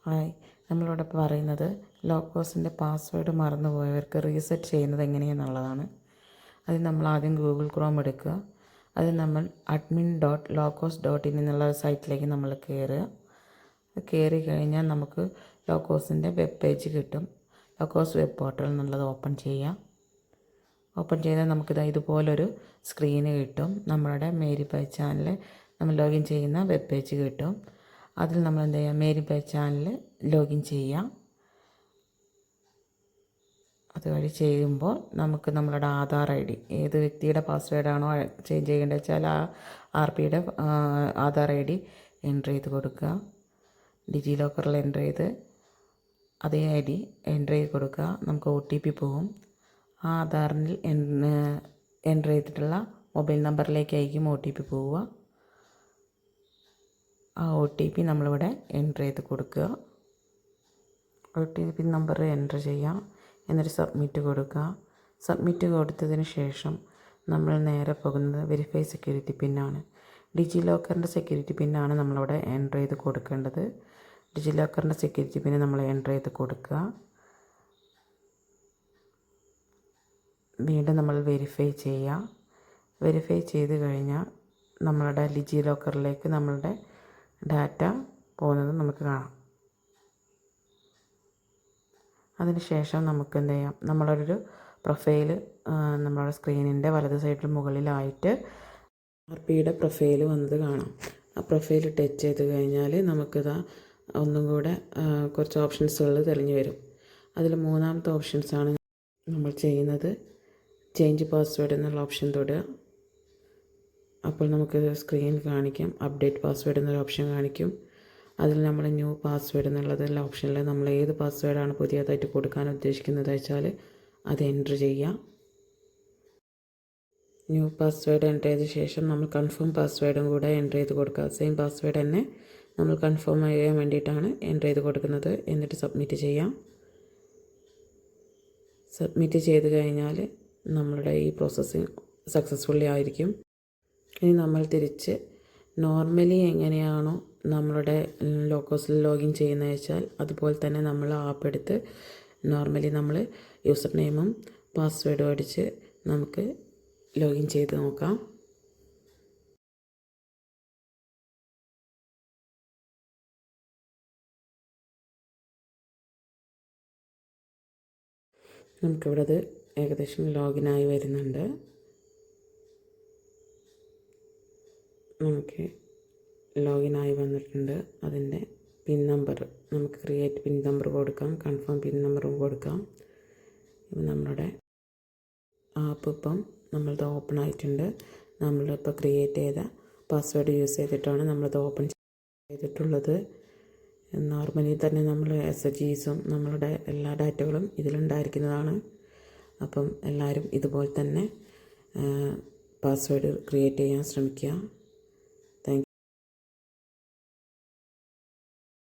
Hi, നമ്മളിവിടെ പറയുന്നത് ലോക്കോസിൻ്റെ password മറന്നുപോയവർക്ക് reset ചെയ്യുന്നത് എങ്ങനെയെന്നുള്ളതാണ്. അതിന് നമ്മൾ ആദ്യം ഗൂഗിൾ ക്രോം എടുക്കുക. അതിൽ നമ്മൾ admin.locos.in എന്നുള്ള സൈറ്റിലേക്ക് നമ്മൾ കയറി കഴിഞ്ഞാൽ നമുക്ക് ലോക്കോസിൻ്റെ വെബ് പേജ് കിട്ടും. ലോക്കോസ് വെബ് പോർട്ടൽ എന്നുള്ളത് ഓപ്പൺ ചെയ്യാം. ഓപ്പൺ ചെയ്താൽ നമുക്കിത് ഇതുപോലൊരു സ്ക്രീന് കിട്ടും. നമ്മളുടെ മേരി പൈ ചാനൽ നമ്മൾ ലോഗിൻ ചെയ്യുന്ന വെബ് പേജ് കിട്ടും. അതിൽ നമ്മൾ എന്ത് ചെയ്യുക, മേരി പൈ ചാനൽ ലോഗിൻ ചെയ്യാം. അതുവഴി ചെയ്യുമ്പോൾ നമുക്ക് നമ്മളുടെ ആധാർ ഐ ഡി, ഏത് വ്യക്തിയുടെ പാസ്വേഡാണോ ചേഞ്ച് ചെയ്യേണ്ടത് വെച്ചാൽ ആ RPയുടെ ആധാർ ഐ ഡി എൻ്റർ ചെയ്ത് കൊടുക്കുക. ഡിജി ലോക്കറിൽ എൻ്റർ ചെയ്ത് അതേ ഐ ഡി എൻ്റർ ചെയ്ത് കൊടുക്കുക. നമുക്ക് OTP പോകും. ആ ആധാറിൽ എൻ്റർ ചെയ്തിട്ടുള്ള മൊബൈൽ നമ്പറിലേക്കായിരിക്കും OTP പോവുക. ആ OTP നമ്മളിവിടെ എൻ്റർ ചെയ്ത് കൊടുക്കുക. OTP നമ്പർ എൻ്റർ ചെയ്യാം. എന്നിട്ട് സബ്മിറ്റ് കൊടുക്കുക. സബ്മിറ്റ് കൊടുത്തതിന് ശേഷം നമ്മൾ നേരെ പോകുന്നത് വെരിഫൈ സെക്യൂരിറ്റി പിന്നാണ്. ഡിജി ലോക്കറിൻ്റെ സെക്യൂരിറ്റി പിന്നാണ് നമ്മളിവിടെ എൻ്റർ ചെയ്ത് കൊടുക്കേണ്ടത്. ഡിജി ലോക്കറിൻ്റെ സെക്യൂരിറ്റി പിന്ന് നമ്മൾ എൻ്റർ ചെയ്ത് കൊടുക്കുക. വീണ്ടും നമ്മൾ വെരിഫൈ ചെയ്യുക. വെരിഫൈ ചെയ്ത് കഴിഞ്ഞാൽ നമ്മളുടെ ഡിജി ലോക്കറിലേക്ക് നമ്മളുടെ ഡാറ്റ പോകുന്നത് നമുക്ക് കാണാം. അതിനുശേഷം നമുക്ക് എന്ത് ചെയ്യാം, നമ്മളൊരു പ്രൊഫൈൽ നമ്മളുടെ സ്ക്രീനിൻ്റെ വലത് സൈഡിൽ മുകളിലായിട്ട് RPയുടെ പ്രൊഫൈൽ വന്നത് കാണാം. ആ പ്രൊഫൈൽ ടച്ച് ചെയ്ത് കഴിഞ്ഞാൽ നമുക്കിതാ ഒന്നും കൂടെ കുറച്ച് ഓപ്ഷൻസുകൾ തെളിഞ്ഞു വരും. അതിൽ മൂന്നാമത്തെ ഓപ്ഷൻസാണ് നമ്മൾ ചെയ്യുന്നത്. ചേഞ്ച് പാസ്വേഡ് എന്നുള്ള ഓപ്ഷൻ തൊടുക. അപ്പോൾ നമുക്ക് സ്ക്രീനിൽ കാണിക്കും അപ്ഡേറ്റ് പാസ്വേഡ് എന്നൊരു ഓപ്ഷൻ കാണിക്കും. അതിൽ നമ്മൾ ന്യൂ പാസ്വേഡ് എന്നുള്ളതെല്ലാം ഓപ്ഷനിൽ നമ്മൾ ഏത് പാസ്വേഡാണ് പുതിയതായിട്ട് കൊടുക്കാൻ ഉദ്ദേശിക്കുന്നത് വെച്ചാൽ അത് എൻ്റർ ചെയ്യുക. ന്യൂ പാസ്വേഡ് എൻ്റർ ചെയ്ത ശേഷം നമ്മൾ കൺഫേം പാസ്വേഡും കൂടെ എൻ്റർ ചെയ്ത് കൊടുക്കുക. സെയിം പാസ്വേഡ് തന്നെ നമ്മൾ കൺഫേം ചെയ്യാൻ വേണ്ടിയിട്ടാണ് എൻ്റർ ചെയ്ത് കൊടുക്കുന്നത്. എന്നിട്ട് സബ്മിറ്റ് ചെയ്യാം. സബ്മിറ്റ് ചെയ്ത് കഴിഞ്ഞാൽ നമ്മളുടെ ഈ പ്രോസസ്സിങ് സക്സസ്ഫുള്ളി ആയിരിക്കും. ഇനി നമ്മൾ തിരിച്ച് നോർമലി എങ്ങനെയാണോ നമ്മളുടെ ലോക്കോസിൽ ലോഗിൻ ചെയ്യുന്നത് വെച്ചാൽ അതുപോലെ തന്നെ നമ്മൾ ആപ്പ് എടുത്ത് നോർമലി നമ്മൾ യൂസർ നെയിമും പാസ്വേഡും അടിച്ച് നമുക്ക് ലോഗിൻ ചെയ്ത് നോക്കാം. നമുക്കിവിടെ അത് ഏകദേശം ലോഗിനായി വരുന്നുണ്ട്. നമുക്ക് ലോഗിനായി വന്നിട്ടുണ്ട്. അതിൻ്റെ പിൻ നമ്പർ നമുക്ക് ക്രിയേറ്റ് പിൻ നമ്പർ കൊടുക്കാം, കൺഫേം പിൻ നമ്പറും കൊടുക്കാം. ഇപ്പം നമ്മളുടെ ആപ്പ് ഇപ്പം നമ്മളത് ഓപ്പൺ ആയിട്ടുണ്ട്. നമ്മളിപ്പോൾ ക്രിയേറ്റ് ചെയ്ത പാസ്വേഡ് യൂസ് ചെയ്തിട്ടാണ് നമ്മളത് ഓപ്പൺ ചെയ്തിട്ടുള്ളത്. നോർമലി തന്നെ നമ്മൾ SHGസും നമ്മളുടെ എല്ലാ ഡാറ്റകളും ഇതിലുണ്ടായിരിക്കുന്നതാണ്. അപ്പം എല്ലാവരും ഇതുപോലെ തന്നെ പാസ്വേഡ് ക്രിയേറ്റ് ചെയ്യാൻ ശ്രമിക്കുക.